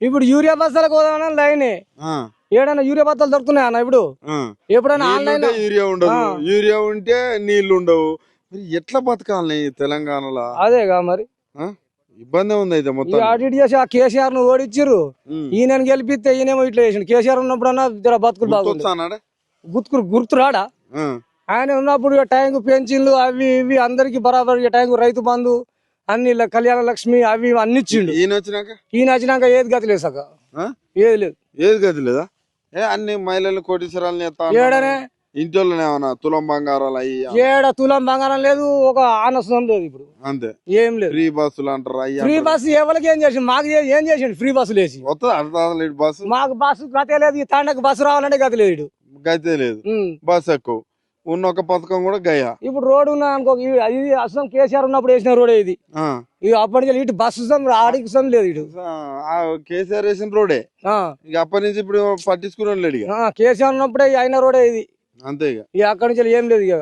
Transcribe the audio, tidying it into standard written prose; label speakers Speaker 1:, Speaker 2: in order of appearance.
Speaker 1: ఇప్పుడు యూరియా బస్తాలకు పోదామని లైనే ఏడైనా యూరియా బస్తాలు దొరుకుతున్నాయి అన్న ఇప్పుడు ఎప్పుడైనా ఆన్లైన్
Speaker 2: యూరియా ఉండదు, యూరియా ఉంటే నీళ్లు ఉండవు. ఎట్లా బతకాలి తెలంగాణలో?
Speaker 1: అదేగా మరి
Speaker 2: ఇబ్బంది ఉంది అయితే మొత్తం.
Speaker 1: అడిట్ చేసి ఆ కేసీఆర్ ను ఓడిచ్చిర్రు, ఈయన గెలిపిస్తే ఈయనేమో ఇట్లా చేసిండు. కేసీఆర్ ఉన్నప్పుడన్నా జర బతుకులు బాగుంది, గుర్తు రాడా? ఆయన ఉన్నప్పుడు టైంకు పెన్షన్లు అవి ఇవి అందరికి బరాబర్, టైంకు రైతు బంధు అన్ని కళ్యాణ లక్ష్మి అవి అన్ని ఇచ్చిండు. ఈయన వచ్చినాక ఏది గతి లేదు సక్క, ఏది లేదు.
Speaker 2: ఏది గతి లేదా? అన్ని మహిళలు కోటీశ్వరాలు
Speaker 1: ఏడనే
Speaker 2: ఇంట్లోనే ఏమన్నా తులం బంగారాలు అయ్యి
Speaker 1: ఏడ తులం బంగారం లేదు, ఒక ఆనసం లేదు ఇప్పుడు.
Speaker 2: అంతే,
Speaker 1: ఏం లేదు.
Speaker 2: ఫ్రీ బస్సులు అంటారు.
Speaker 1: ఫ్రీ బస్సు ఎవరికి ఏం చేసిండు? మాకు ఏం చేసిండు? ఫ్రీ బస్సులు వేసి
Speaker 2: బస్సు
Speaker 1: మాకు బస్సు గతే లేదు. ఈ తాండకు బస్సు రావాలంటే గతి లేదు,
Speaker 2: గతే లేదు. బస్సు ఎక్కువ ఉన్న ఒక పథకం కూడా గయా.
Speaker 1: ఇప్పుడు రోడ్డు ఉన్నా అనుకో, ఇది అసలు కేసీఆర్ ఉన్నప్పుడు వేసిన రోడ్ ఇది. అప్పటి నుంచి ఇటు బస్సు ఆడికి లేదు, ఇటు
Speaker 2: కేసీఆర్ వేసిన రోడే. ఇక అప్పటి నుంచి ఇప్పుడు పట్టించుకునే లేడు.
Speaker 1: కేసీఆర్ ఉన్నప్పుడే అయిన రోడే ఇది.
Speaker 2: అంతే,
Speaker 1: ఇక అక్కడి నుంచి ఏం లేదు ఇక.